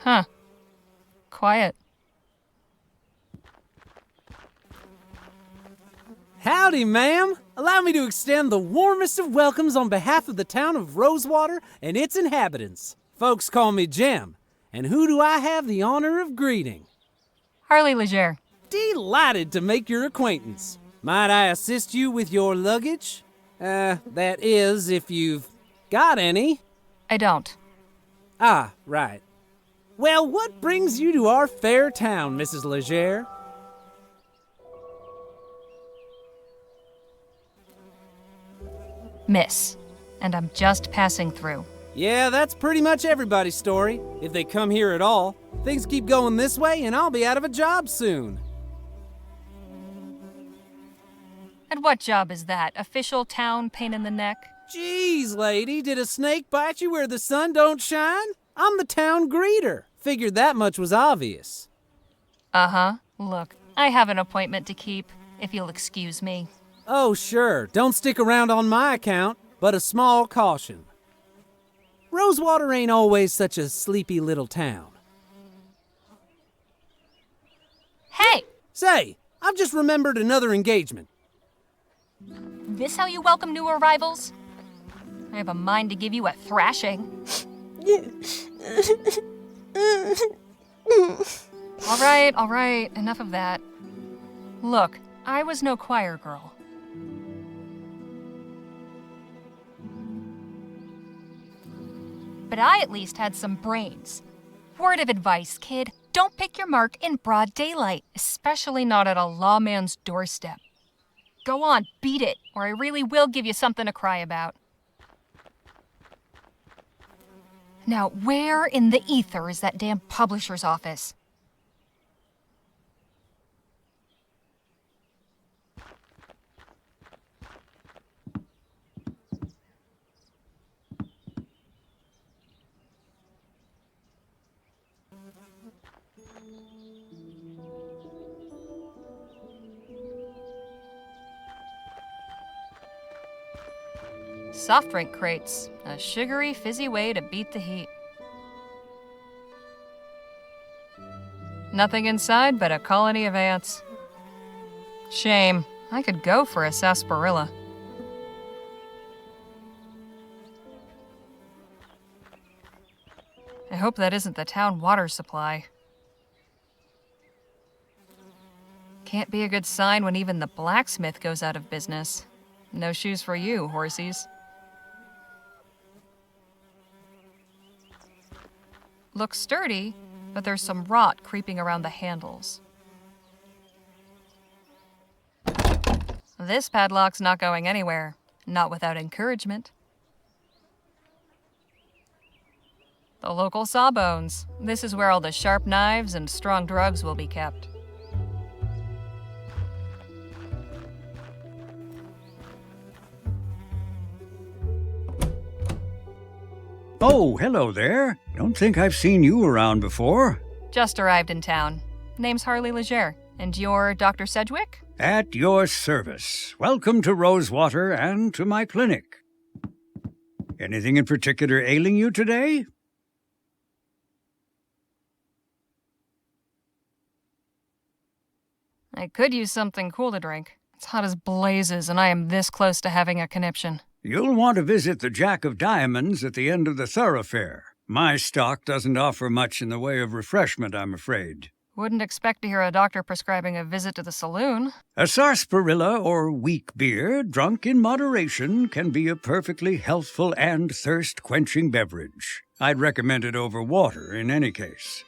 Huh. Quiet. Howdy, ma'am. Allow me to extend the warmest of welcomes on behalf of the town of Rosewater and its inhabitants. Folks call me Jem. And who do I have the honor of greeting? Harley Leger. Delighted to make your acquaintance. Might I assist you with your luggage? That is, if you've got any. I don't. Ah, right. Well, what brings you to our fair town, Mrs. Leger? Miss. And I'm just passing through. Yeah, that's pretty much everybody's story, if they come here at all. Things keep going this way, and I'll be out of a job soon. And what job is that? Official town pain in the neck? Jeez, lady, did a snake bite you where the sun don't shine? I'm the town greeter. Figured that much was obvious. Uh-huh. Look, I have an appointment to keep, if you'll excuse me. Oh, sure. Don't stick around on my account, but a small caution. Rosewater ain't always such a sleepy little town. Hey! Say, I've just remembered another engagement. This how you welcome new arrivals? I have a mind to give you a thrashing. All right, enough of that. Look, I was no choir girl. But I at least had some brains. Word of advice, kid, don't pick your mark in broad daylight, especially not at a lawman's doorstep. Go on, beat it, or I really will give you something to cry about. Now, where in the ether is that damn publisher's office? Soft drink crates, a sugary, fizzy way to beat the heat. Nothing inside but a colony of ants. Shame. I could go for a sarsaparilla. I hope that isn't the town water supply. Can't be a good sign when even the blacksmith goes out of business. No shoes for you, horsies. Looks sturdy, but there's some rot creeping around the handles. This padlock's not going anywhere, not without encouragement. The local sawbones. This is where all the sharp knives and strong drugs will be kept. Oh, hello there. Don't think I've seen you around before. Just arrived in town. Name's Harley Leger. And you're Dr. Sedgwick? At your service. Welcome to Rosewater and to my clinic. Anything in particular ailing you today? I could use something cool to drink. It's hot as blazes, and I am this close to having a conniption. You'll want to visit the Jack of Diamonds at the end of the thoroughfare. My stock doesn't offer much in the way of refreshment, I'm afraid. Wouldn't expect to hear a doctor prescribing a visit to the saloon. A sarsaparilla or weak beer, drunk in moderation, can be a perfectly healthful and thirst-quenching beverage. I'd recommend it over water in any case.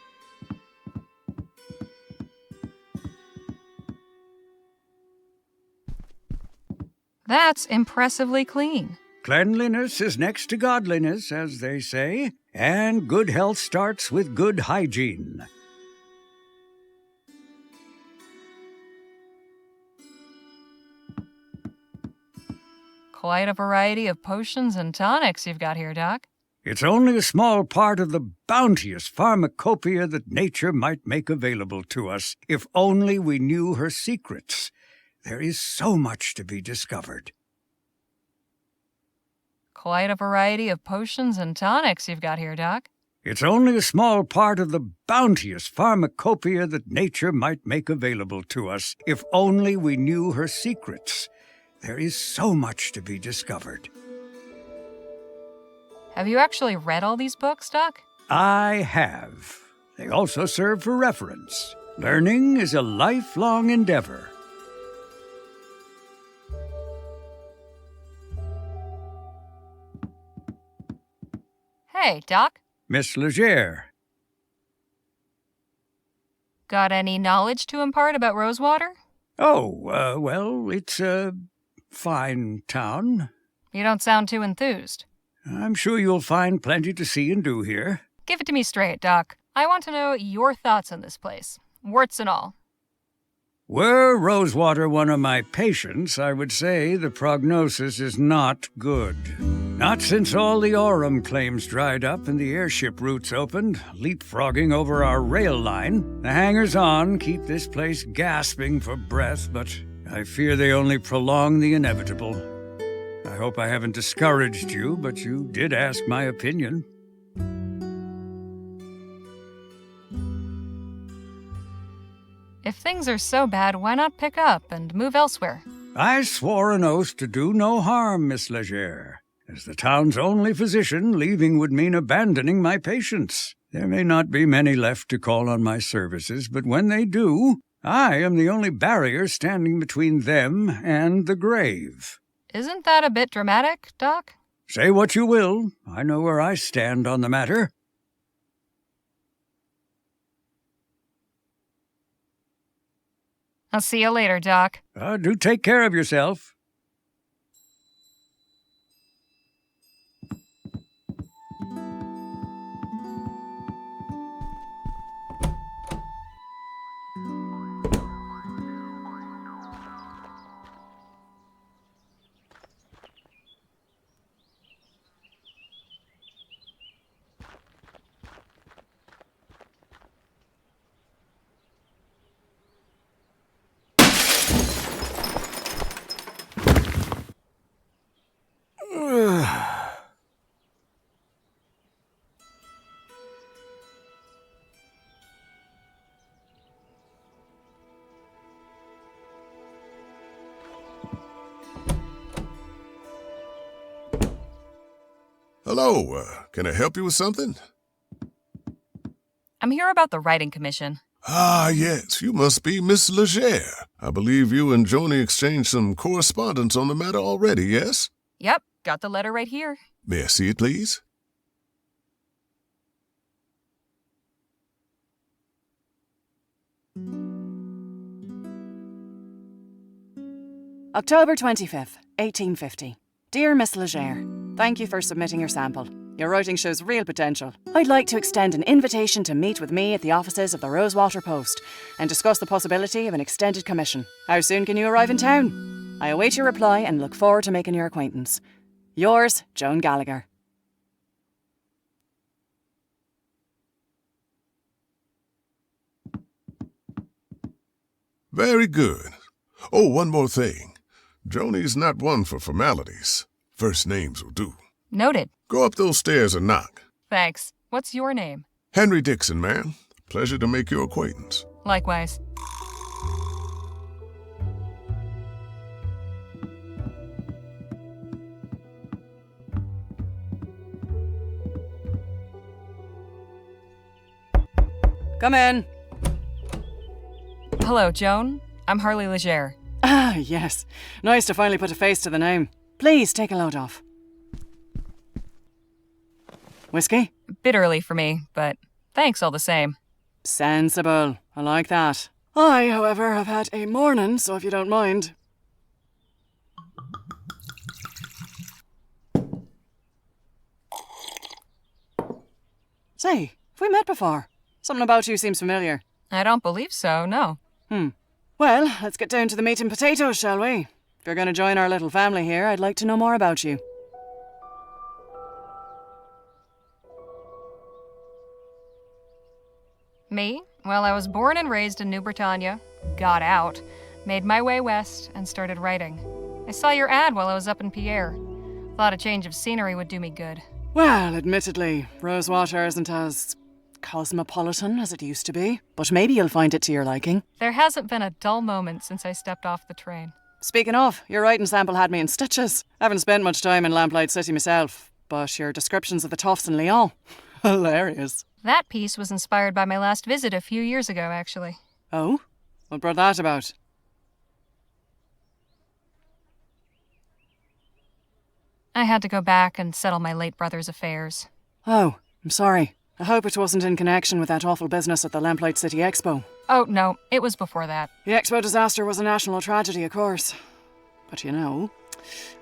That's impressively clean. Cleanliness is next to godliness, as they say, and good health starts with good hygiene. Quite a variety of potions and tonics you've got here, Doc. It's only a small part of the bounteous pharmacopoeia that nature might make available to us, if only we knew her secrets. There is so much to be discovered. Quite a variety of potions and tonics you've got here, Doc. It's only a small part of the bounteous pharmacopoeia that nature might make available to us if only we knew her secrets. There is so much to be discovered. Have you actually read all these books, Doc? I have. They also serve for reference. Learning is a lifelong endeavor. Hey, Doc. Miss Leger. Got any knowledge to impart about Rosewater? Oh, well, it's a fine town. You don't sound too enthused. I'm sure you'll find plenty to see and do here. Give it to me straight, Doc. I want to know your thoughts on this place. Warts and all. Were Rosewater one of my patients, I would say the prognosis is not good. Not since all the Aurum claims dried up and the airship routes opened, leapfrogging over our rail line. The hangers-on keep this place gasping for breath, but I fear they only prolong the inevitable. I hope I haven't discouraged you, but you did ask my opinion. If things are so bad, why not pick up and move elsewhere? I swore an oath to do no harm, Miss Leger. As the town's only physician, leaving would mean abandoning my patients. There may not be many left to call on my services, but when they do, I am the only barrier standing between them and the grave. Isn't that a bit dramatic, Doc? Say what you will. I know where I stand on the matter. I'll see you later, Doc. Do take care of yourself. Hello, can I help you with something? I'm here about the writing commission. Ah, yes, you must be Miss Leger. I believe you and Joni exchanged some correspondence on the matter already, yes? Yep, got the letter right here. May I see it, please? October 25th, 1850. Dear Miss Leger, thank you for submitting your sample. Your writing shows real potential. I'd like to extend an invitation to meet with me at the offices of the Rosewater Post and discuss the possibility of an extended commission. How soon can you arrive in town? I await your reply and look forward to making your acquaintance. Yours, Joan Gallagher. Very good. Oh, one more thing. Joni's not one for formalities. First names will do. Noted. Go up those stairs and knock. Thanks. What's your name? Henry Dixon, ma'am. Pleasure to make your acquaintance. Likewise. Come in. Hello, Joan. I'm Harley Leger. Ah, yes. Nice to finally put a face to the name. Please take a load off. Whiskey? Bit early for me, but thanks all the same. Sensible. I like that. I, however, have had a morning, so if you don't mind. Say, have we met before? Something about you seems familiar. I don't believe so, no. Well, let's get down to the meat and potatoes, shall we? If you're going to join our little family here, I'd like to know more about you. Me? Well, I was born and raised in New Britannia, got out, made my way west, and started writing. I saw your ad while I was up in Pierre. Thought a change of scenery would do me good. Well, admittedly, Rosewater isn't as cosmopolitan as it used to be, but maybe you'll find it to your liking. There hasn't been a dull moment since I stepped off the train. Speaking of, your writing sample had me in stitches. I haven't spent much time in Lamplight City myself, but your descriptions of the toughs in Lyon, hilarious. That piece was inspired by my last visit a few years ago, actually. Oh? What brought that about? I had to go back and settle my late brother's affairs. Oh, I'm sorry. I hope it wasn't in connection with that awful business at the Lamplight City Expo. Oh, no, it was before that. The Expo disaster was a national tragedy, of course. But you know,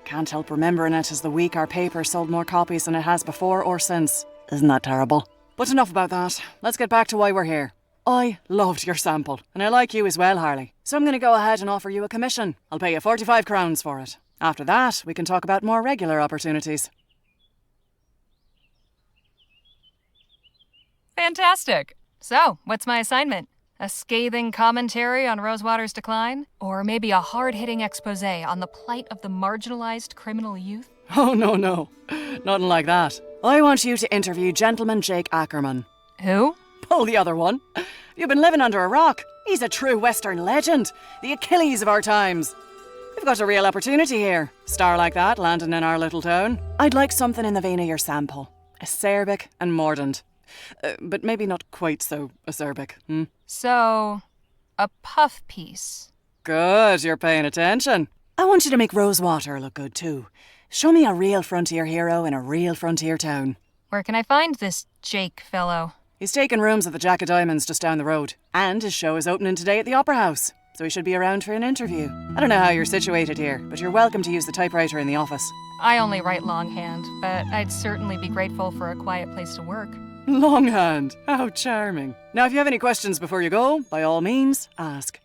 can't help remembering it as the week our paper sold more copies than it has before or since. Isn't that terrible? But enough about that. Let's get back to why we're here. I loved your sample, and I like you as well, Harley. So I'm going to go ahead and offer you a commission. I'll pay you 45 crowns for it. After that, we can talk about more regular opportunities. Fantastic! So, what's my assignment? A scathing commentary on Rosewater's decline? Or maybe a hard-hitting expose on the plight of the marginalized criminal youth? Oh, no. Nothing like that. I want you to interview Gentleman Jake Ackerman. Who? Oh, the other one. You've been living under a rock. He's a true Western legend. The Achilles of our times. We've got a real opportunity here. Star like that landing in our little town. I'd like something in the vein of your sample. Acerbic and mordant. But maybe not quite so acerbic. So, a puff piece. Good, you're paying attention. I want you to make Rosewater look good too. Show me a real frontier hero in a real frontier town. Where can I find this Jake fellow? He's taking rooms at the Jack of Diamonds just down the road. And his show is opening today at the Opera House. So he should be around for an interview. I don't know how you're situated here, but you're welcome to use the typewriter in the office. I only write longhand, but I'd certainly be grateful for a quiet place to work. Longhand. How charming. Now, if you have any questions before you go, by all means, ask.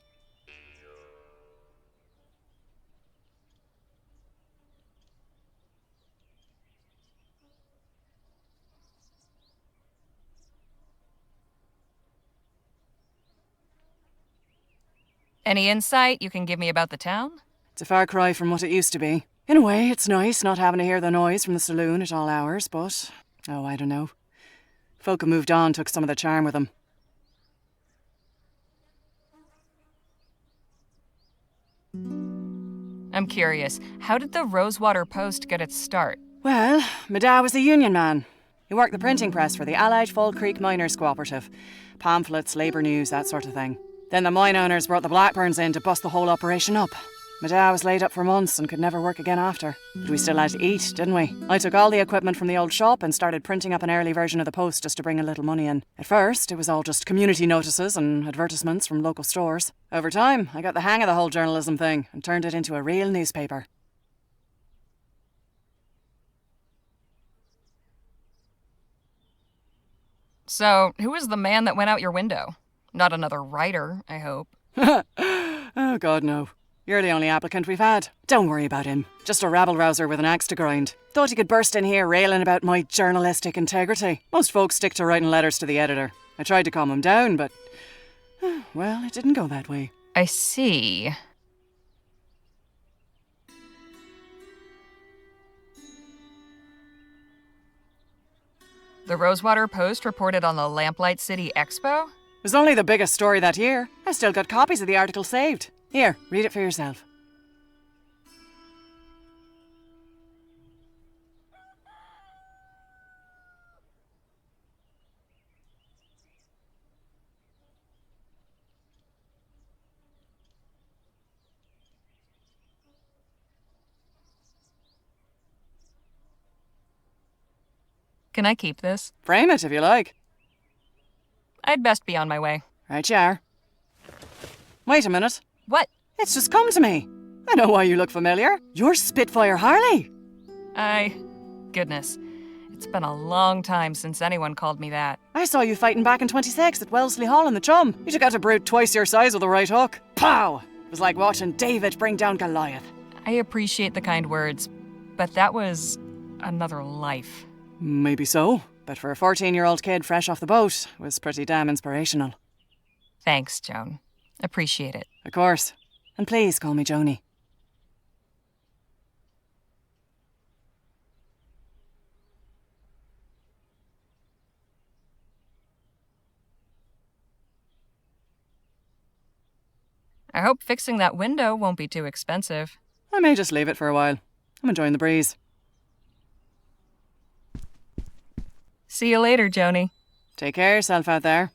Any insight you can give me about the town? It's a far cry from what it used to be. In a way, it's nice not having to hear the noise from the saloon at all hours, but... oh, I don't know. Folk who moved on took some of the charm with them. I'm curious, how did the Rosewater Post get its start? Well, my dad was a union man. He worked the printing press for the Allied Fall Creek Miners Cooperative. Pamphlets, labour news, that sort of thing. Then the mine owners brought the Blackburns in to bust the whole operation up. My dad was laid up for months and could never work again after. But we still had to eat, didn't we? I took all the equipment from the old shop and started printing up an early version of the Post just to bring a little money in. At first, it was all just community notices and advertisements from local stores. Over time, I got the hang of the whole journalism thing and turned it into a real newspaper. So, who was the man that went out your window? Not another writer, I hope. Oh, God, no. You're the only applicant we've had. Don't worry about him. Just a rabble-rouser with an axe to grind. Thought he could burst in here railing about my journalistic integrity. Most folks stick to writing letters to the editor. I tried to calm him down, but... well, it didn't go that way. I see. The Rosewater Post reported on the Lamplight City Expo? It was only the biggest story that year. I still got copies of the article saved. Here, read it for yourself. Can I keep this? Frame it if you like. I'd best be on my way. Right you are. Wait a minute. What? It's just come to me. I know why you look familiar. You're Spitfire Harley. Goodness. It's been a long time since anyone called me that. I saw you fighting back in 26 at Wellesley Hall in the Chum. You took out a brute twice your size with a right hook. Pow! It was like watching David bring down Goliath. I appreciate the kind words, but that was another life. Maybe so, but for a 14-year-old kid fresh off the boat, it was pretty damn inspirational. Thanks, Joan. Appreciate it. Of course. And please call me Joni. I hope fixing that window won't be too expensive. I may just leave it for a while. I'm enjoying the breeze. See you later, Joni. Take care of yourself out there.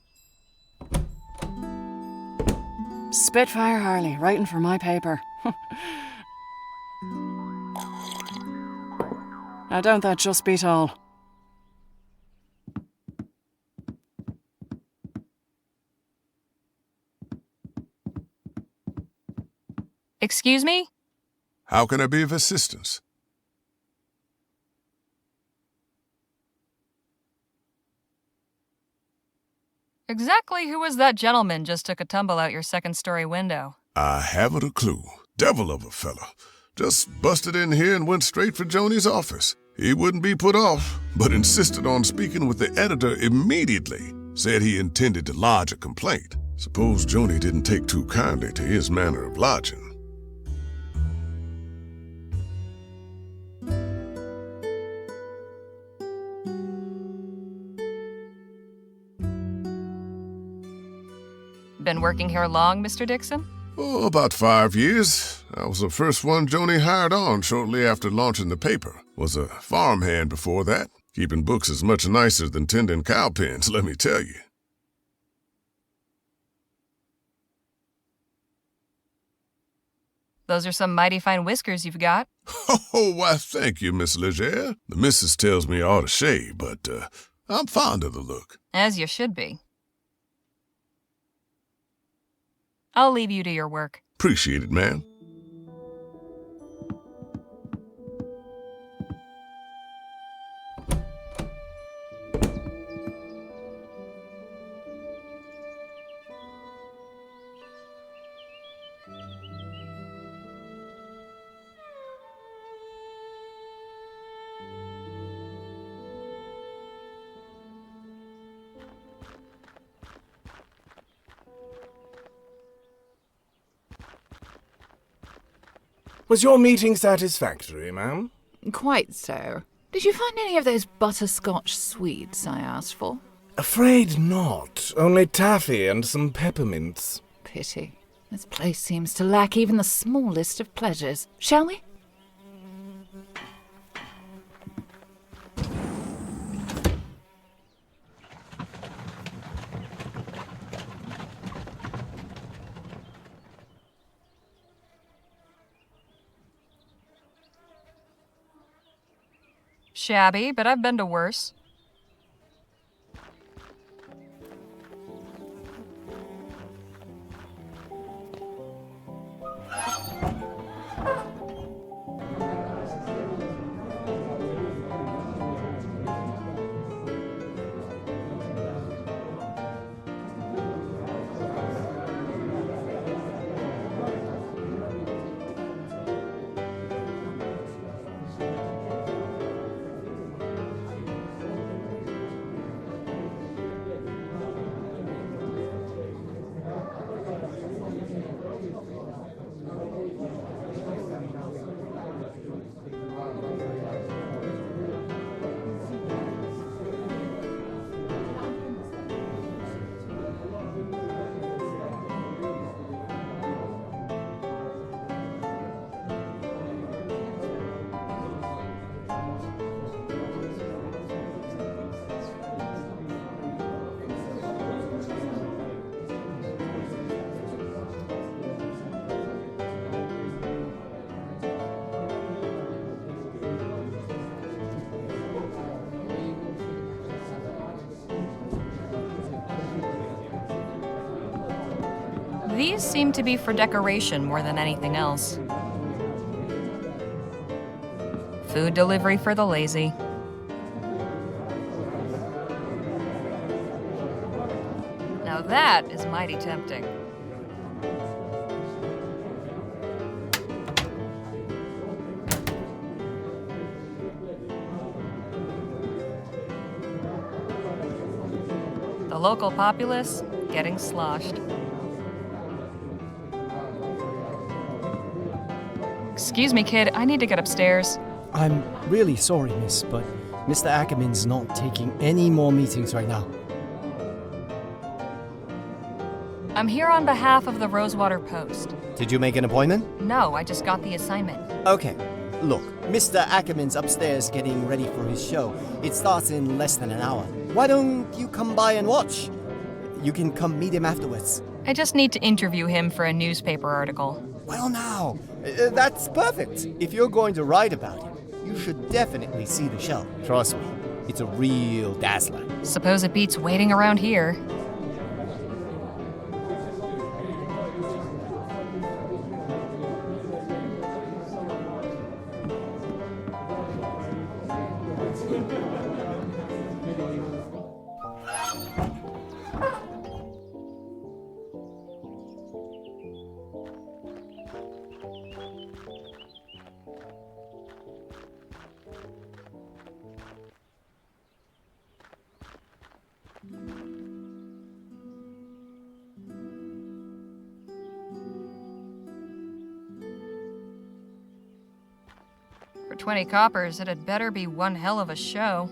Spitfire Harley, writing for my paper. Now don't that just beat all? Excuse me? How can I be of assistance? Exactly who was that gentleman just took a tumble out your second-story window? I haven't a clue. Devil of a fella. Just busted in here and went straight for Joni's office. He wouldn't be put off, but insisted on speaking with the editor immediately. Said he intended to lodge a complaint. Suppose Joni didn't take too kindly to his manner of lodging. Been working here long, Mr. Dixon? Oh, about 5 years. I was the first one Joni hired on shortly after launching the paper. Was a farmhand before that. Keeping books is much nicer than tending cow pens, let me tell you. Those are some mighty fine whiskers you've got. Oh, why, thank you, Miss Leger. The missus tells me I ought to shave, but I'm fond of the look. As you should be. I'll leave you to your work. Appreciate it, ma'am. Was your meeting satisfactory, ma'am? Quite so. Did you find any of those butterscotch sweets I asked for? Afraid not. Only taffy and some peppermints. Pity. This place seems to lack even the smallest of pleasures. Shall we? Shabby, but I've been to worse. These seem to be for decoration more than anything else. Food delivery for the lazy. Now that is mighty tempting. The local populace getting sloshed. Excuse me, kid, I need to get upstairs. I'm really sorry, miss, but Mr. Ackerman's not taking any more meetings right now. I'm here on behalf of the Rosewater Post. Did you make an appointment? No, I just got the assignment. Okay. Look, Mr. Ackerman's upstairs getting ready for his show. It starts in less than an hour. Why don't you come by and watch? You can come meet him afterwards. I just need to interview him for a newspaper article. Well now, that's perfect. If you're going to write about him, you should definitely see the show. Trust me, it's a real dazzler. Suppose it beats waiting around here. For 20 coppers, it had better be one hell of a show.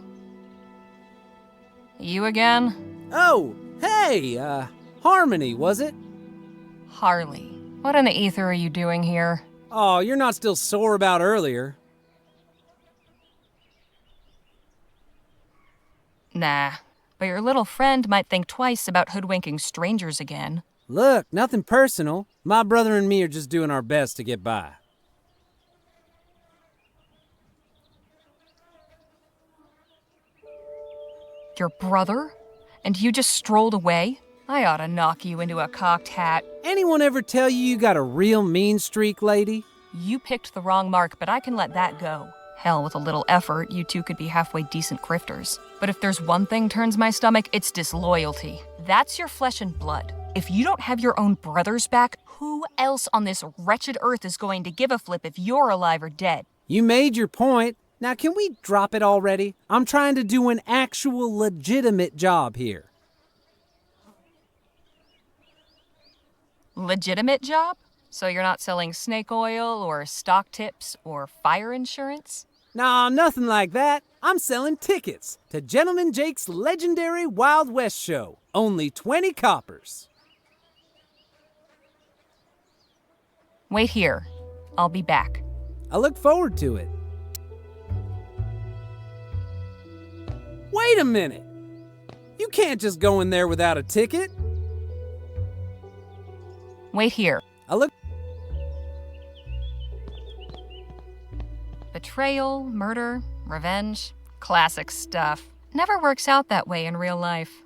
You again? Oh, hey, Harmony, was it? Harley. What in the ether are you doing here? Oh, you're not still sore about earlier. Nah, but your little friend might think twice about hoodwinking strangers again. Look, nothing personal. My brother and me are just doing our best to get by. Your brother? And you just strolled away? I ought to knock you into a cocked hat. Anyone ever tell you got a real mean streak, lady? You picked the wrong mark, but I can let that go. Hell, with a little effort, you two could be halfway decent grifters. But if there's one thing turns my stomach, it's disloyalty. That's your flesh and blood. If you don't have your own brothers back, who else on this wretched earth is going to give a flip if you're alive or dead? You made your point. Now can we drop it already? I'm trying to do an actual legitimate job here. Legitimate job? So you're not selling snake oil or stock tips or fire insurance? Nah, nothing like that. I'm selling tickets to Gentleman Jake's legendary Wild West show. Only 20 coppers. Wait here. I'll be back. I look forward to it. Wait a minute! You can't just go in there without a ticket. Wait here. I look... Betrayal, murder, revenge, classic stuff. Never works out that way in real life.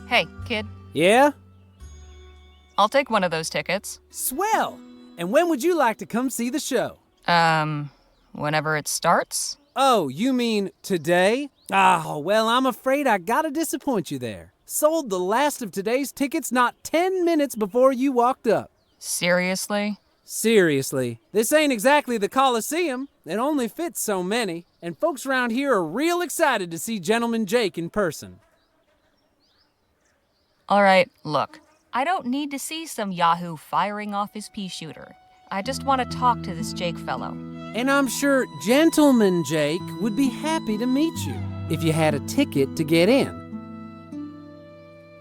Hey, kid. Yeah? I'll take one of those tickets. Swell! And when would you like to come see the show? Whenever it starts? Oh, you mean today? Ah, well, I'm afraid I gotta disappoint you there. Sold the last of today's tickets not 10 minutes before you walked up. Seriously? Seriously, this ain't exactly the Coliseum. It only fits so many, and folks around here are real excited to see Gentleman Jake in person. All right, look. I don't need to see some yahoo firing off his pea shooter. I just want to talk to this Jake fellow. And I'm sure Gentleman Jake would be happy to meet you if you had a ticket to get in.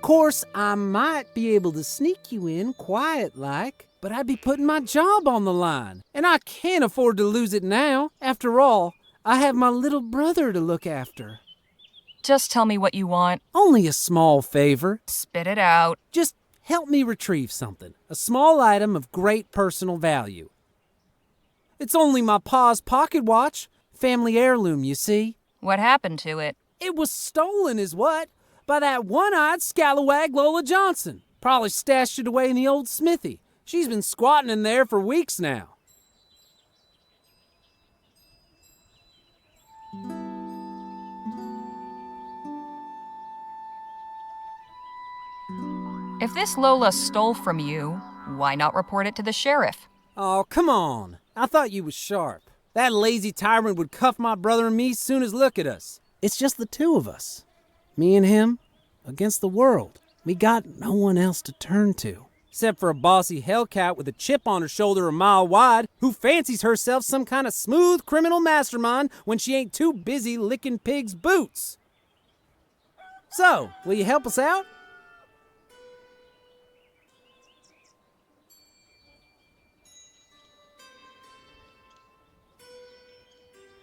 Course, I might be able to sneak you in quiet-like, but I'd be putting my job on the line. And I can't afford to lose it now. After all, I have my little brother to look after. Just tell me what you want. Only a small favor. Spit it out. Just help me retrieve something. A small item of great personal value. It's only my pa's pocket watch. Family heirloom, you see. What happened to it? It was stolen is what? By that one-eyed scalawag Lola Johnson. Probably stashed it away in the old smithy. She's been squatting in there for weeks now. If this Lola stole from you, why not report it to the sheriff? Oh, come on. I thought you was sharp. That lazy tyrant would cuff my brother and me soon as look at us. It's just the two of us. Me and him against the world. We got no one else to turn to. Except for a bossy hellcat with a chip on her shoulder a mile wide who fancies herself some kind of smooth criminal mastermind when she ain't too busy licking pigs' boots. So, will you help us out?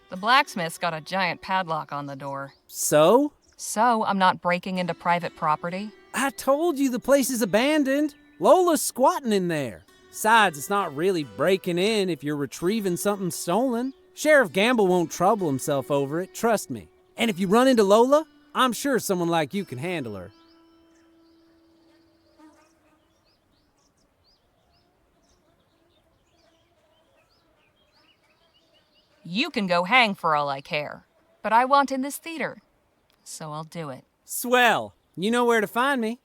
The blacksmith's got a giant padlock on the door. So? So I'm not breaking into private property? I told you the place is abandoned. Lola's squatting in there. Besides, it's not really breaking in if you're retrieving something stolen. Sheriff Gamble won't trouble himself over it, trust me. And if you run into Lola, I'm sure someone like you can handle her. You can go hang for all I care. But I want in this theater, so I'll do it. Swell. You know where to find me.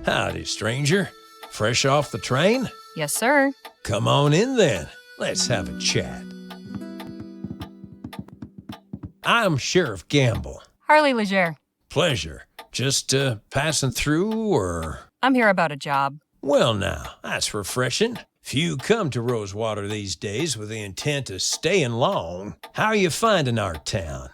Howdy, stranger. Fresh off the train? Yes, sir. Come on in then. Let's have a chat. I'm Sheriff Gamble. Harley Leger. Pleasure. Just passing through, or? I'm here about a job. Well now, that's refreshing. Few come to Rosewater these days with the intent of staying long. How are you finding our town?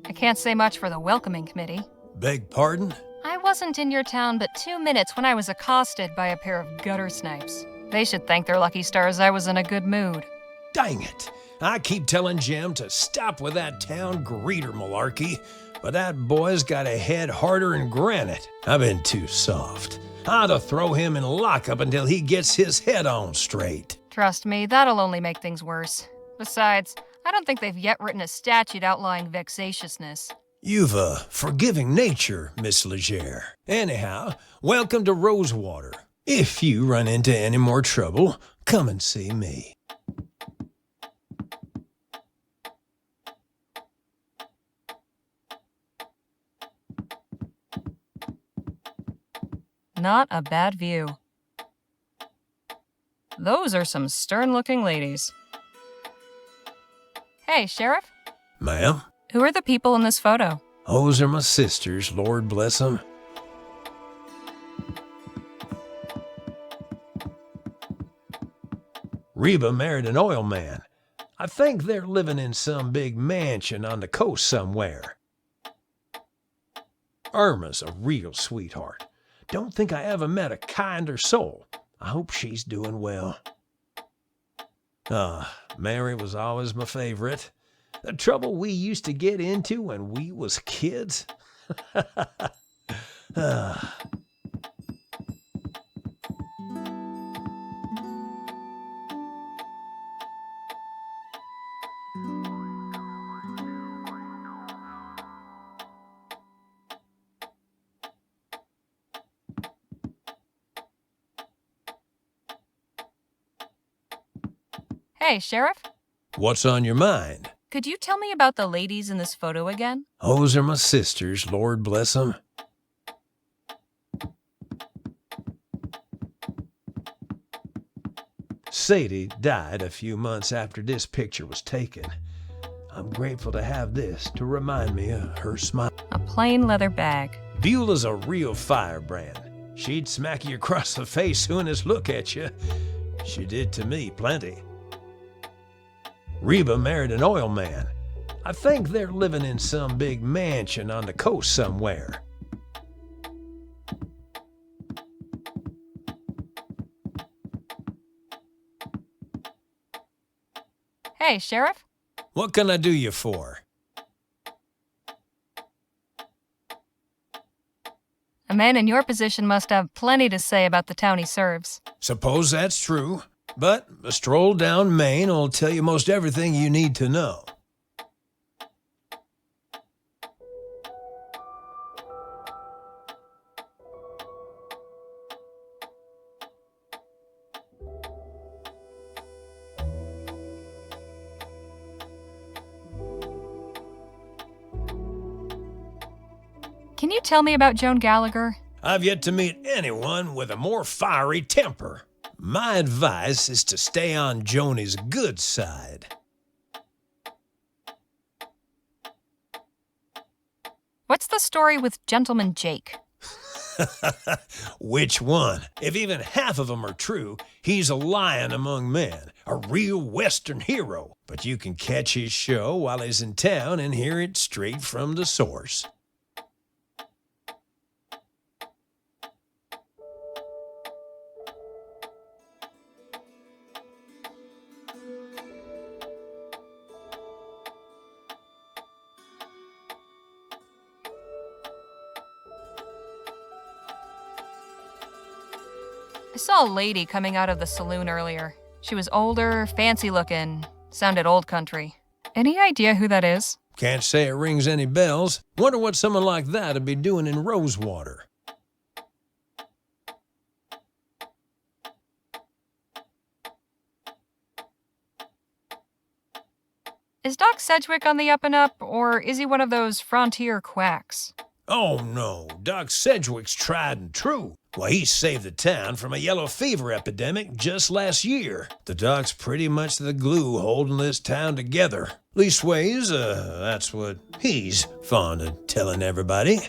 I can't say much for the welcoming committee. Beg pardon? I wasn't in your town but 2 minutes when I was accosted by a pair of gutter snipes. They should thank their lucky stars I was in a good mood. Dang it! I keep telling Jim to stop with that town greeter malarkey, but that boy's got a head harder than granite. I've been too soft. I ought to throw him in lockup until he gets his head on straight. Trust me, that'll only make things worse. Besides, I don't think they've yet written a statute outlawing vexatiousness. You've a forgiving nature, Miss Leger. Anyhow, welcome to Rosewater. If you run into any more trouble, come and see me. Not a bad view. Those are some stern-looking ladies. Hey, Sheriff? Ma'am? Who are the people in this photo? Those are my sisters, Lord bless them. Reba married an oil man. I think they're living in some big mansion on the coast somewhere. Irma's a real sweetheart. Don't think I ever met a kinder soul. I hope she's doing well. Mary was always my favorite. The trouble we used to get into when we was kids. Hey, Sheriff? What's on your mind? Could you tell me about the ladies in this photo again? Those are my sisters, Lord bless them. Sadie died a few months after this picture was taken. I'm grateful to have this to remind me of her smile. A plain leather bag. Beulah's a real firebrand. She'd smack you across the face soon as look at you. She did to me plenty. Reba married an oil man. I think they're living in some big mansion on the coast somewhere. Hey, Sheriff? What can I do you for? A man in your position must have plenty to say about the town he serves. Suppose that's true, but a stroll down Main will tell you most everything you need to know. Can you tell me about Joan Gallagher? I've yet to meet anyone with a more fiery temper. My advice is to stay on Joni's good side. What's the story with Gentleman Jake? Which one? If even half of them are true, he's a lion among men, a real Western hero. But you can catch his show while he's in town and hear it straight from the source. I saw a lady coming out of the saloon earlier. She was older, fancy looking, sounded old country. Any idea who that is? Can't say it rings any bells. Wonder what someone like that'd be doing in Rosewater. Is Doc Sedgwick on the up and up, or is he one of those frontier quacks? Oh no, Doc Sedgwick's tried and true. Well, he saved the town from a yellow fever epidemic just last year. The doc's pretty much the glue holding this town together. Leastways, that's what he's fond of telling everybody.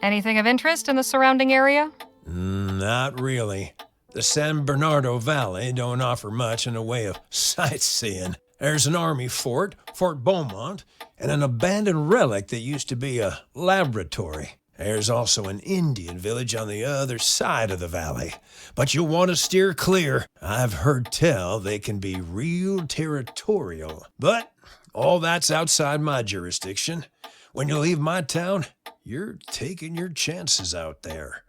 Anything of interest in the surrounding area? Not really. The San Bernardo Valley don't offer much in the way of sightseeing. There's an army fort, Fort Beaumont, and an abandoned relic that used to be a laboratory. There's also an Indian village on the other side of the valley. But you'll want to steer clear. I've heard tell they can be real territorial. But all that's outside my jurisdiction. When you leave my town, you're taking your chances out there.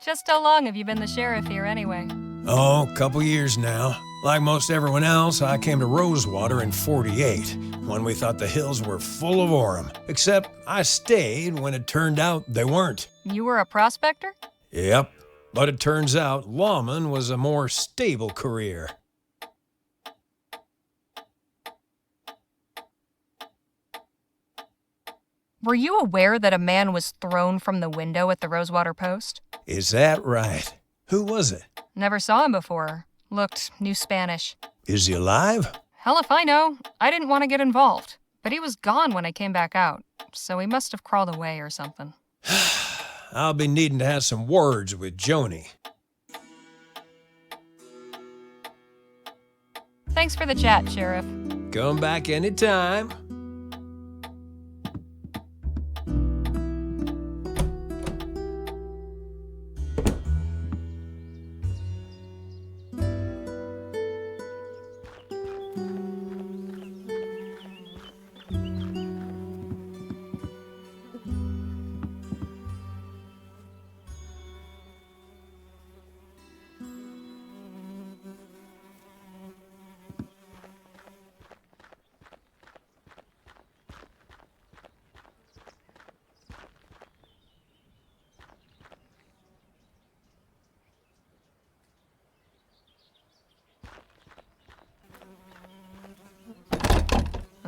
Just how long have you been the sheriff here anyway? Oh, a couple years now. Like most everyone else, I came to Rosewater in '48, when we thought the hills were full of Orem. Except I stayed when it turned out they weren't. You were a prospector? Yep, but it turns out lawman was a more stable career. Were you aware that a man was thrown from the window at the Rosewater Post? Is that right? Who was it? Never saw him before. Looked New Spanish. Is he alive? Hell if I know. I didn't want to get involved. But he was gone when I came back out. So he must have crawled away or something. I'll be needing to have some words with Joni. Thanks for the chat, Sheriff. Come back anytime.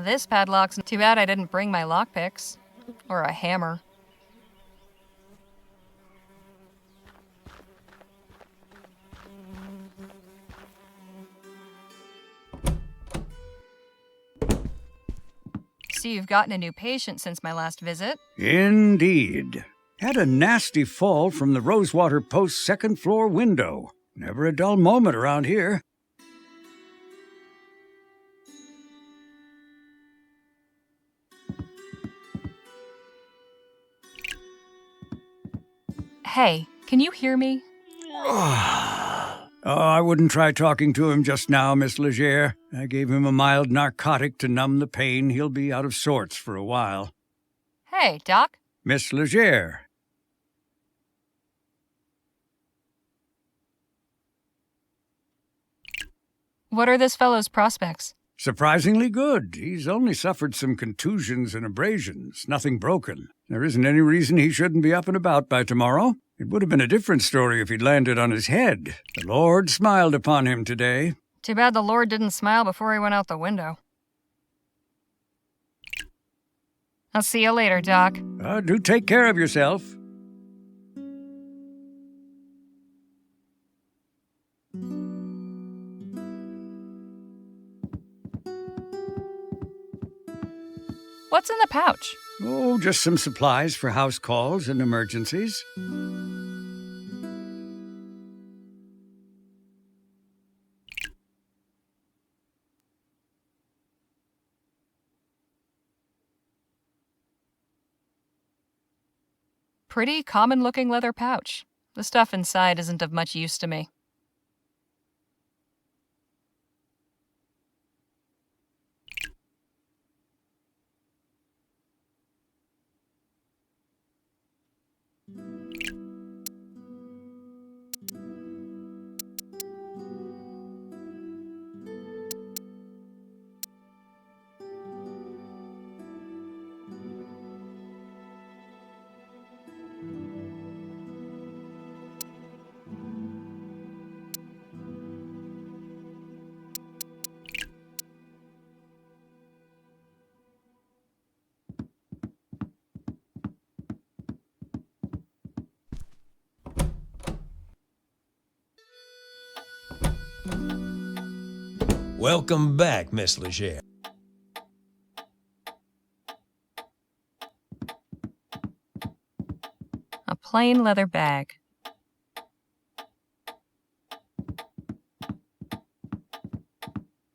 This padlock's too bad I didn't bring my lockpicks. Or a hammer. See, you've gotten a new patient since my last visit. Indeed. Had a nasty fall from the Rosewater Post's second-floor window. Never a dull moment around here. Hey, can you hear me? Oh, I wouldn't try talking to him just now, Miss Leger. I gave him a mild narcotic to numb the pain. He'll be out of sorts for a while. Hey, Doc. Miss Leger. What are this fellow's prospects? Surprisingly good. He's only suffered some contusions and abrasions, nothing broken. There isn't any reason he shouldn't be up and about by tomorrow. It would have been a different story if he'd landed on his head. The Lord smiled upon him today. Too bad the Lord didn't smile before he went out the window. I'll see you later, Doc. Do take care of yourself. What's in the pouch? Oh, just some supplies for house calls and emergencies. Pretty common-looking leather pouch. The stuff inside isn't of much use to me. Welcome back, Miss Leger. A plain leather bag.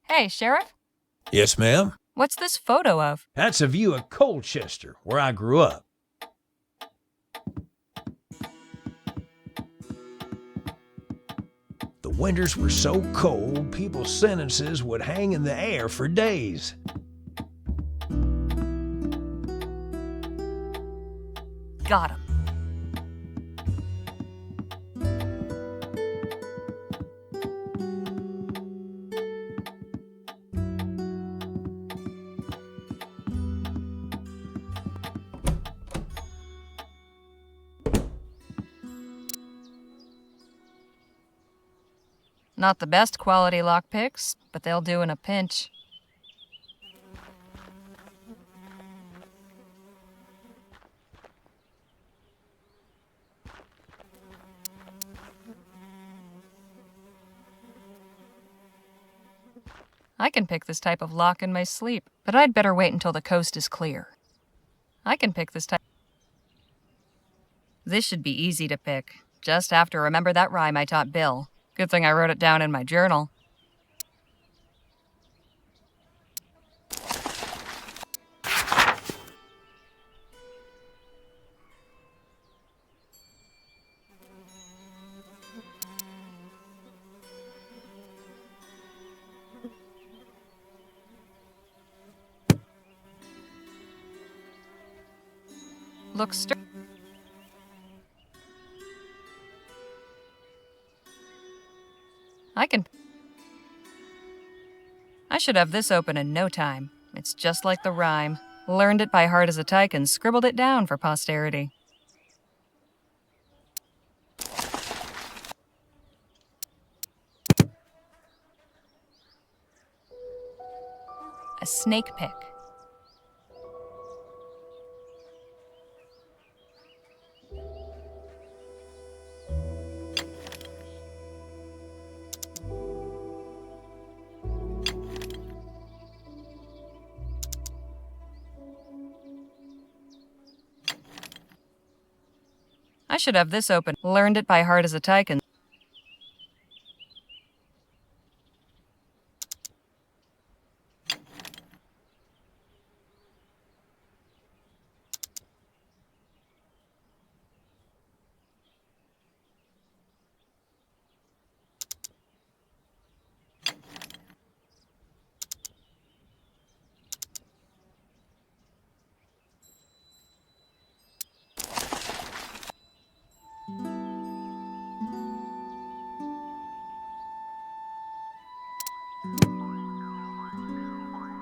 Hey, Sheriff? Yes, ma'am? What's this photo of? That's a view of Colchester, where I grew up. The winters were so cold, people's sentences would hang in the air for days. Got him. Not the best quality lockpicks, but they'll do in a pinch. I can pick this type of lock in my sleep, but I'd better wait until the coast is clear. I can pick this type. This should be easy to pick. Just have to remember that rhyme I taught Bill. Good thing I wrote it down in my journal. Looks straight. I should have this open in no time. It's just like the rhyme. Learned it by heart as a tyke and scribbled it down for posterity. A snake pick. I should have this open. Learned it by heart as a tyke and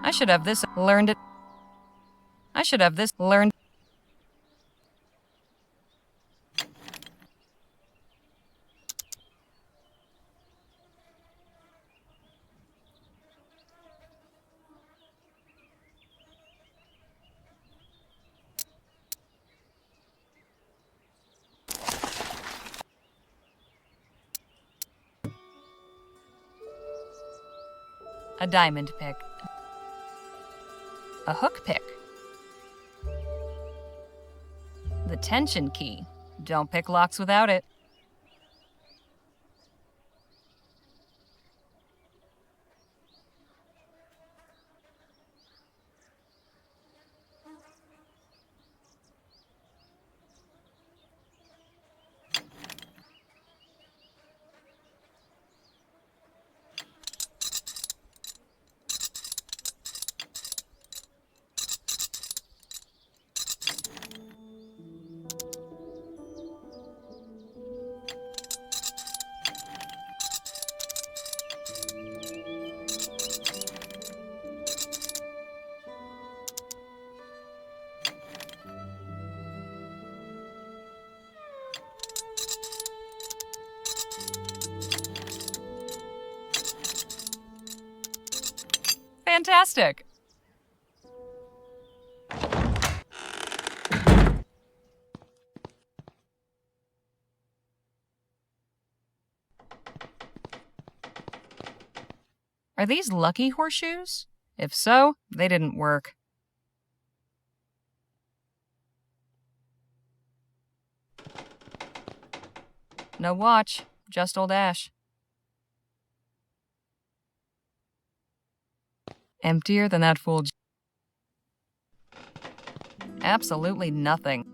I should have this learned it. I should have this learned. A diamond pick. A hook pick. The tension key. Don't pick locks without it. Fantastic! Are these lucky horseshoes? If so, they didn't work. No watch, just old Ash. Emptier than that fool. Absolutely nothing.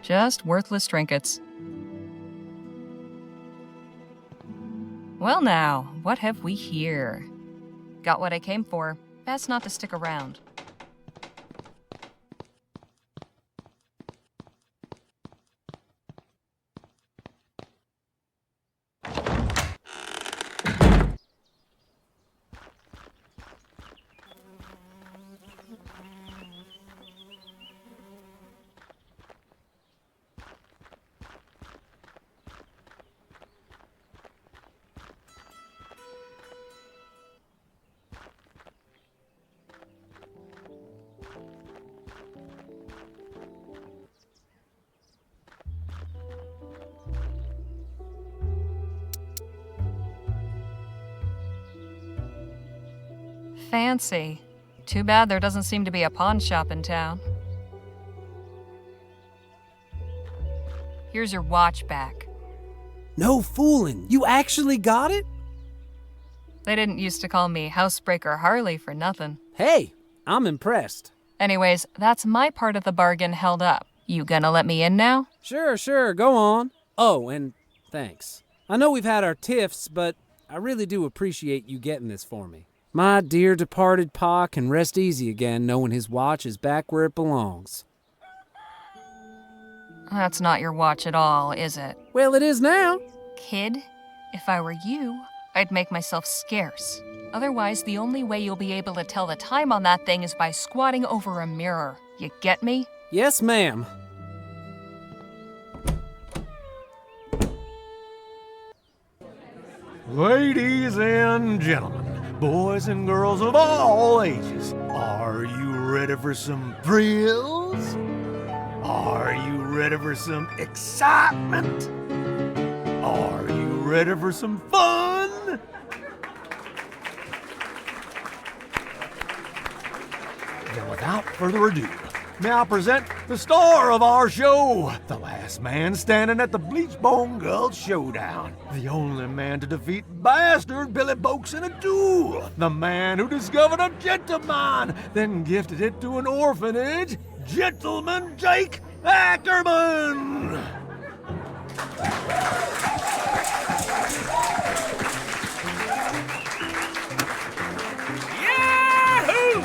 Just worthless trinkets. Well now, what have we here? Got what I came for. Best not to stick around. Fancy. Too bad there doesn't seem to be a pawn shop in town. Here's your watch back. No fooling. You actually got it? They didn't used to call me Housebreaker Harley for nothing. Hey, I'm impressed. Anyways, that's my part of the bargain held up. You gonna let me in now? Sure, go on. Oh, and thanks. I know we've had our tiffs, but I really do appreciate you getting this for me. My dear departed pa can rest easy again knowing his watch is back where it belongs. That's not your watch at all, is it? Well, it is now. Kid, if I were you, I'd make myself scarce. Otherwise, the only way you'll be able to tell the time on that thing is by squatting over a mirror. You get me? Yes, ma'am. Ladies and gentlemen, boys and girls of all ages, are you ready for some thrills? Are you ready for some excitement? Are you ready for some fun? Then without further ado, may I present the star of our show, the last man standing at the Bleachbone Gulch Showdown, the only man to defeat bastard Billy Boakes in a duel, the man who discovered a gentleman, then gifted it to an orphanage, Gentleman Jake Ackerman! Yahoo!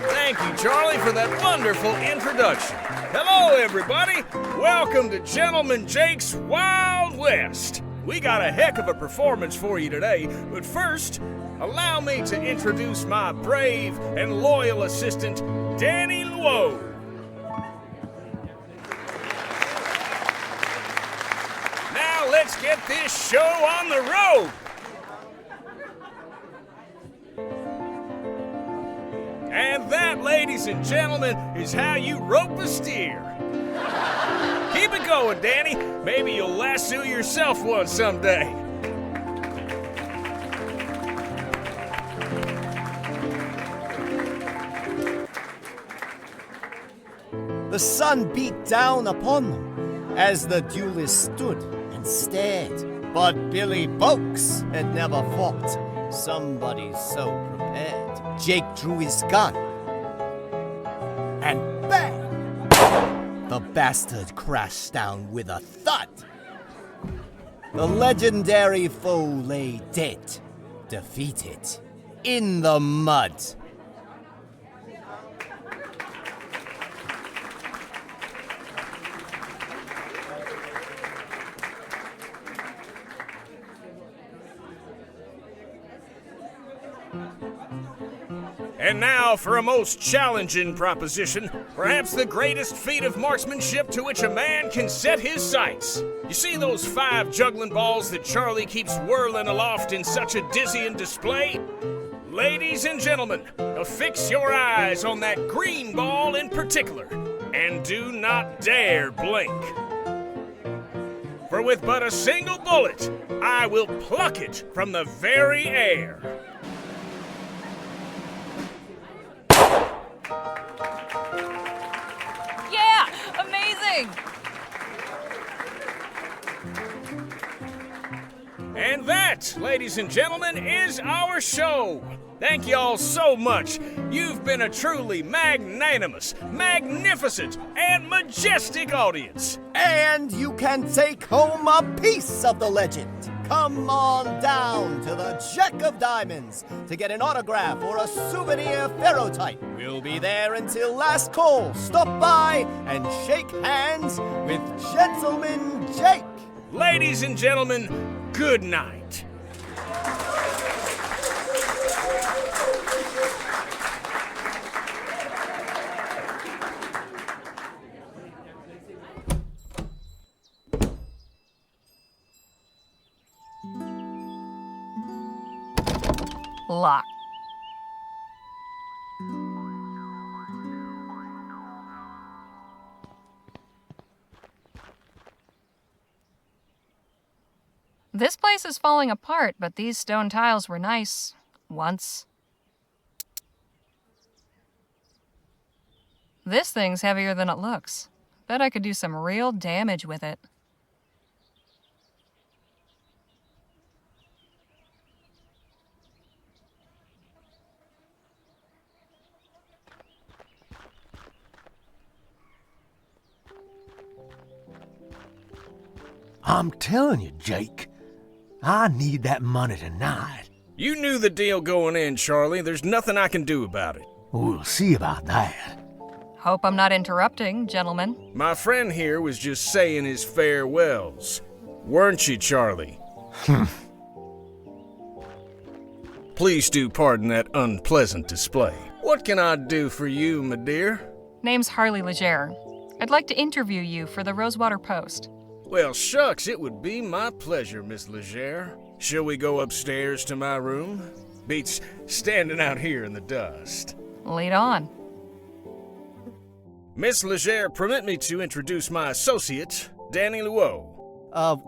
Thank you, Charlie, for that wonderful introduction. Hello, everybody. Welcome to Gentleman Jake's Wild West. We got a heck of a performance for you today, but first, allow me to introduce my brave and loyal assistant, Danny Luo. Now let's get this show on the road. And that, ladies and gentlemen, is how you rope a steer. Keep it going, Danny. Maybe you'll lasso yourself one someday. The sun beat down upon them as the duelists stood and stared. But Billy Boakes had never fought somebody so prepared. Jake drew his gun, and bang! The bastard crashed down with a thud. The legendary foe lay dead, defeated, in the mud. And now for a most challenging proposition, perhaps the greatest feat of marksmanship to which a man can set his sights. You see those 5 juggling balls that Charlie keeps whirling aloft in such a dizzying display? Ladies and gentlemen, affix your eyes on that green ball in particular, and do not dare blink. For with but a single bullet, I will pluck it from the very air. Yeah! Amazing! And that, ladies and gentlemen, is our show. Thank you all so much. You've been a truly magnanimous, magnificent, and majestic audience. And you can take home a piece of the legend. Come on down to the Jack of Diamonds to get an autograph or a souvenir ferrotype. We'll be there until last call. Stop by and shake hands with Gentleman Jake. Ladies and gentlemen, good night. Lock. This place is falling apart, but these stone tiles were nice. Once. This thing's heavier than it looks. Bet I could do some real damage with it. I'm telling you, Jake, I need that money tonight. You knew the deal going in, Charlie. There's nothing I can do about it. We'll see about that. Hope I'm not interrupting, gentlemen. My friend here was just saying his farewells. Weren't you, Charlie? Please do pardon that unpleasant display. What can I do for you, my dear? Name's Harley Leger. I'd like to interview you for the Rosewater Post. Well, shucks, it would be my pleasure, Miss Leger. Shall we go upstairs to my room? Beats standing out here in the dust. Lead on. Miss Leger, permit me to introduce my associate, Danny Luo.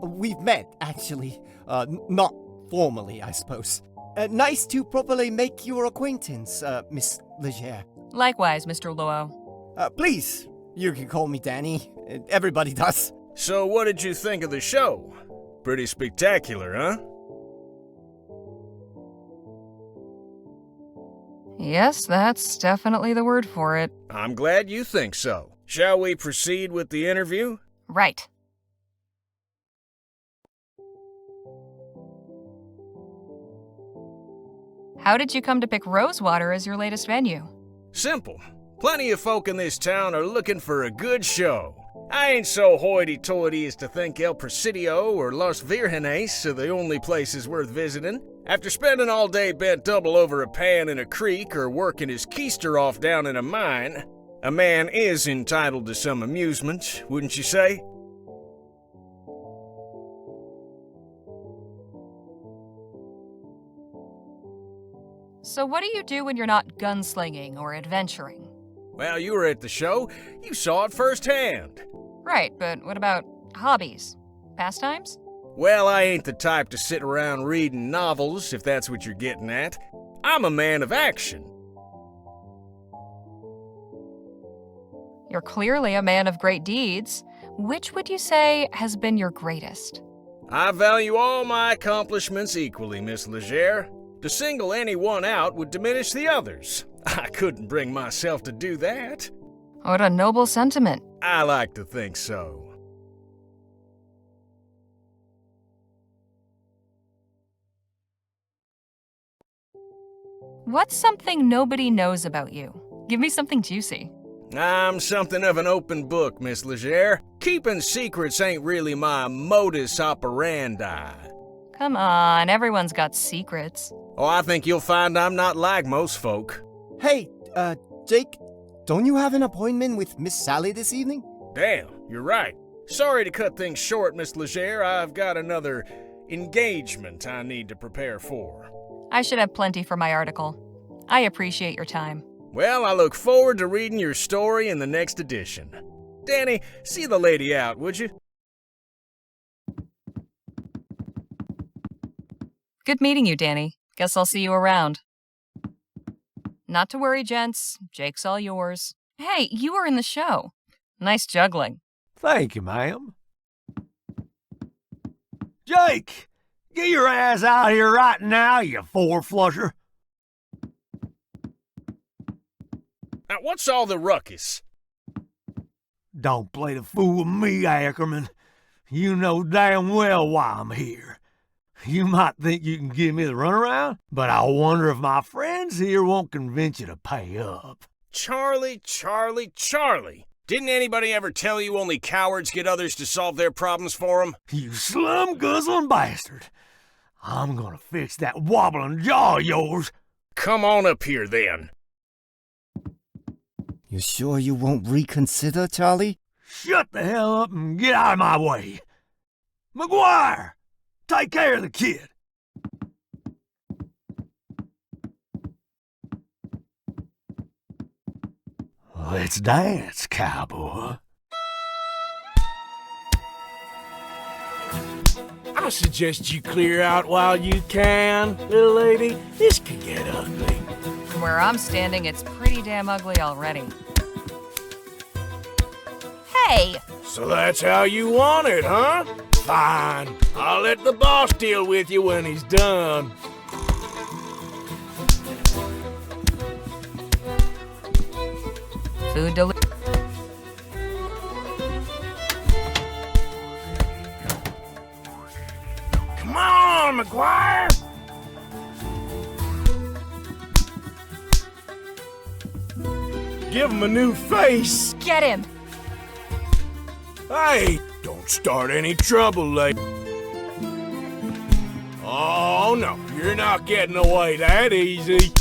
We've met, actually. Not formally, I suppose. Nice to properly make your acquaintance, Miss Leger. Likewise, Mr. Luo. Please, you can call me Danny. Everybody does. So what did you think of the show? Pretty spectacular, huh? Yes, that's definitely the word for it. I'm glad you think so. Shall we proceed with the interview? Right. How did you come to pick Rosewater as your latest venue? Simple. Plenty of folk in this town are looking for a good show. I ain't so hoity-toity as to think El Presidio or Los Virgenes are the only places worth visiting. After spending all day bent double over a pan in a creek or working his keister off down in a mine, a man is entitled to some amusement, wouldn't you say? So what do you do when you're not gunslinging or adventuring? Well, you were at the show. You saw it firsthand. Right, but what about hobbies? Pastimes? Well, I ain't the type to sit around reading novels, if that's what you're getting at. I'm a man of action. You're clearly a man of great deeds. Which would you say has been your greatest? I value all my accomplishments equally, Miss Leger. To single any one out would diminish the others. I couldn't bring myself to do that. What a noble sentiment. I like to think so. What's something nobody knows about you? Give me something juicy. I'm something of an open book, Miss Leger. Keeping secrets ain't really my modus operandi. Come on, everyone's got secrets. Oh, I think you'll find I'm not like most folk. Hey, Jake, don't you have an appointment with Miss Sally this evening? Damn, you're right. Sorry to cut things short, Miss Leger. I've got another engagement I need to prepare for. I should have plenty for my article. I appreciate your time. Well, I look forward to reading your story in the next edition. Danny, see the lady out, would you? Good meeting you, Danny. Guess I'll see you around. Not to worry, gents. Jake's all yours. Hey, you were in the show. Nice juggling. Thank you, ma'am. Jake! Get your ass out here right now, you four-flusher. Now, what's all the ruckus? Don't play the fool with me, Ackerman. You know damn well why I'm here. You might think you can give me the runaround, but I wonder if my friends here won't convince you to pay up. Charlie. Didn't anybody ever tell you only cowards get others to solve their problems for them? You slum-guzzling bastard. I'm gonna fix that wobbling jaw of yours. Come on up here, then. You sure you won't reconsider, Charlie? Shut the hell up and get out of my way. McGuire, take care of the kid. Let's dance, cowboy. I suggest you clear out while you can, little lady. This could get ugly. From where I'm standing, it's pretty damn ugly already. Hey! So that's how you want it, huh? Fine. I'll let the boss deal with you when he's done. Food delivery. Come on, McGuire! Give him a new face. Get him! Hey, don't start any trouble, lady. Oh, no, you're not getting away that easy.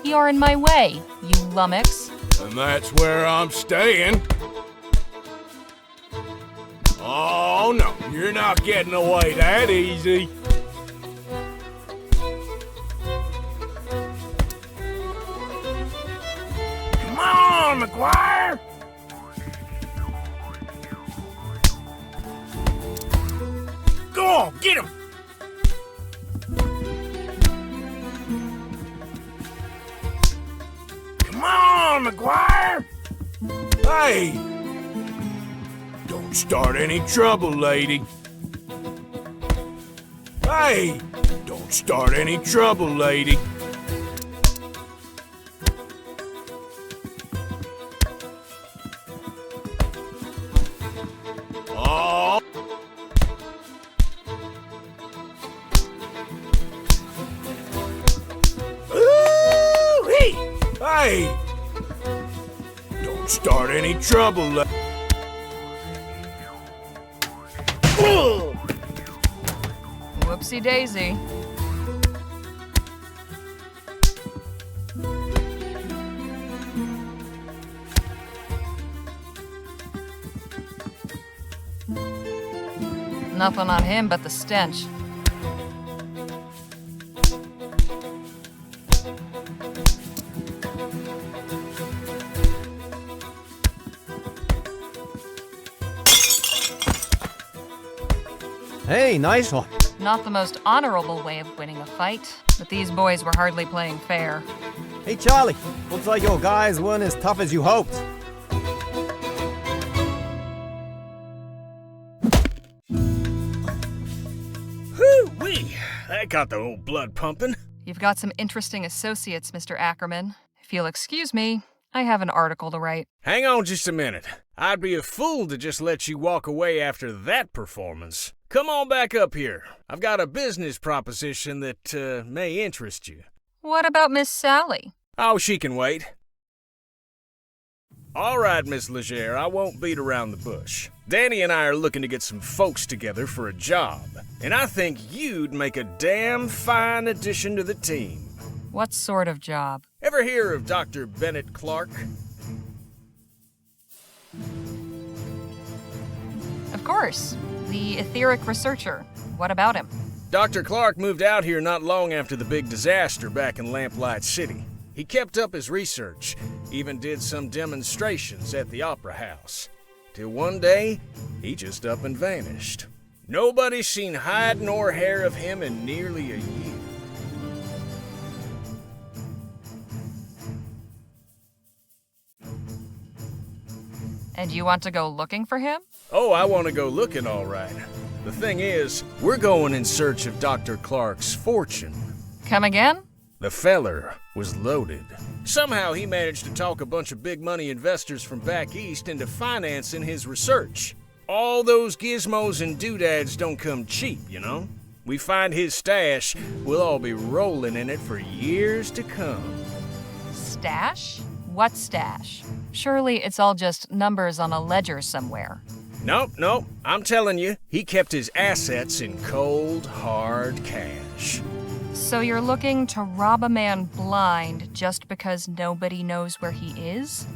You're in my way, you lummox. And that's where I'm staying. Oh, no, you're not getting away that easy. Come on, McGuire! Go on, get him! Come on, McGuire! Hey! Don't start any trouble, lady. Hey! Don't start any trouble, lady. Oh! Ooh-wee! Hey! Don't start any trouble, lady. Whoopsie daisy. Nothing on him but the stench. Hey, nice one. Not the most honorable way of winning a fight, but these boys were hardly playing fair. Hey, Charlie. Looks like your guys weren't as tough as you hoped. Whoo-wee! That got the old blood pumping. You've got some interesting associates, Mr. Ackerman. If you'll excuse me, I have an article to write. Hang on just a minute. I'd be a fool to just let you walk away after that performance. Come on back up here. I've got a business proposition that may interest you. What about Miss Sally? Oh, she can wait. All right, Miss Leger, I won't beat around the bush. Danny and I are looking to get some folks together for a job, and I think you'd make a damn fine addition to the team. What sort of job? Ever hear of Dr. Bennett Clark? Of course. The etheric researcher. What about him? Dr. Clark moved out here not long after the big disaster back in Lamplight City. He kept up his research, even did some demonstrations at the Opera House. Till one day, he just up and vanished. Nobody's seen hide nor hair of him in nearly a year. And you want to go looking for him? Oh, I want to go looking all right. The thing is, we're going in search of Dr. Clark's fortune. Come again? The feller was loaded. Somehow he managed to talk a bunch of big money investors from back east into financing his research. All those gizmos and doodads don't come cheap, you know? We find his stash, we'll all be rolling in it for years to come. Stash? What stash? Surely it's all just numbers on a ledger somewhere. Nope, I'm telling you, he kept his assets in cold, hard cash. So you're looking to rob a man blind just because nobody knows where he is?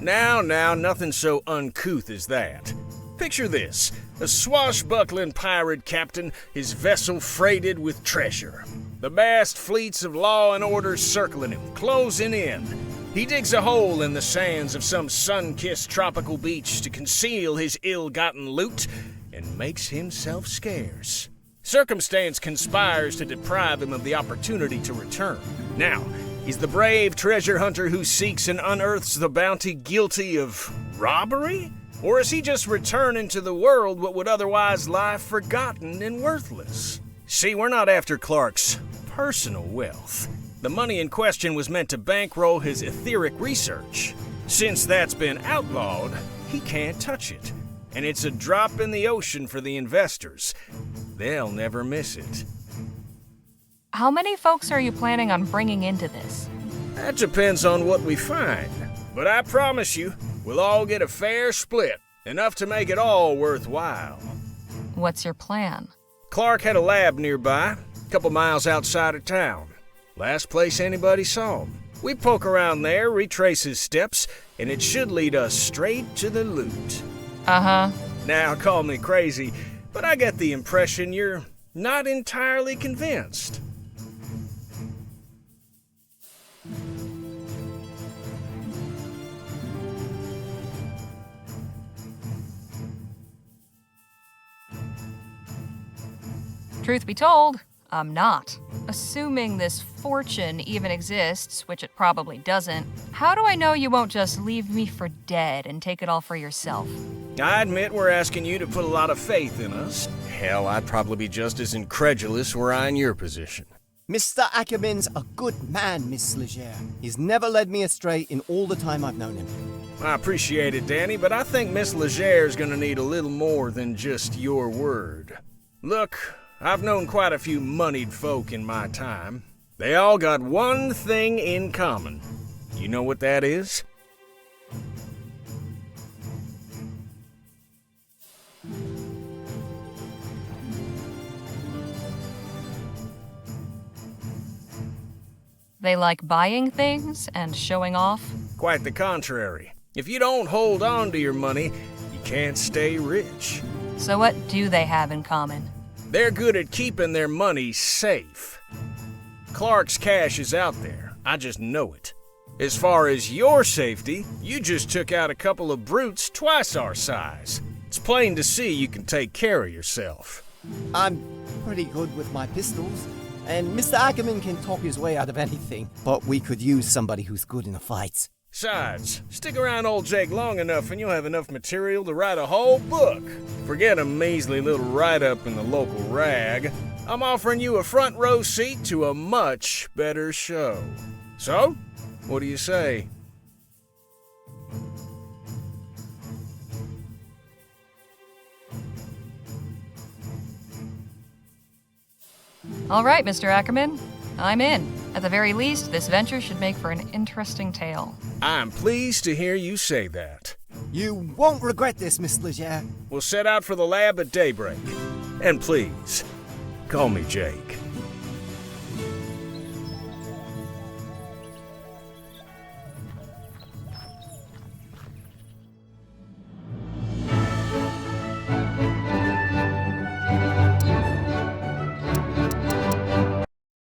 Now, nothing so uncouth as that. Picture this, a swashbuckling pirate captain, his vessel freighted with treasure. The vast fleets of law and order circling him, closing in. He digs a hole in the sands of some sun-kissed tropical beach to conceal his ill-gotten loot and makes himself scarce. Circumstance conspires to deprive him of the opportunity to return. Now, is the brave treasure hunter who seeks and unearths the bounty guilty of robbery? Or is he just returning to the world what would otherwise lie forgotten and worthless? See, we're not after Clark's personal wealth. The money in question was meant to bankroll his etheric research. Since that's been outlawed, he can't touch it. And it's a drop in the ocean for the investors. They'll never miss it. How many folks are you planning on bringing into this? That depends on what we find. But I promise you, we'll all get a fair split. Enough to make it all worthwhile. What's your plan? Clark had a lab nearby, a couple miles outside of town. Last place anybody saw him. We poke around there, retrace his steps, and it should lead us straight to the loot. Uh-huh. Now, call me crazy, but I get the impression you're not entirely convinced. Truth be told, I'm not. Assuming this fortune even exists, which it probably doesn't, how do I know you won't just leave me for dead and take it all for yourself? I admit we're asking you to put a lot of faith in us. Hell, I'd probably be just as incredulous were I in your position. Mr. Ackerman's a good man, Miss Leger. He's never led me astray in all the time I've known him. I appreciate it, Danny, but I think Miss Leger's gonna need a little more than just your word. Look, I've known quite a few moneyed folk in my time. They all got one thing in common. You know what that is? They like buying things and showing off? Quite the contrary. If you don't hold on to your money, you can't stay rich. So what do they have in common? They're good at keeping their money safe. Clark's cash is out there. I just know it. As far as your safety, you just took out a couple of brutes twice our size. It's plain to see you can take care of yourself. I'm pretty good with my pistols, and Mr. Ackerman can talk his way out of anything. But we could use somebody who's good in a fight. Besides, stick around old Jake long enough and you'll have enough material to write a whole book. Forget a measly little write-up in the local rag. I'm offering you a front row seat to a much better show. So, what do you say? All right, Mr. Ackerman, I'm in. At the very least, this venture should make for an interesting tale. I'm pleased to hear you say that. You won't regret this, Miss Leger. We'll set out for the lab at daybreak. And please, call me Jake.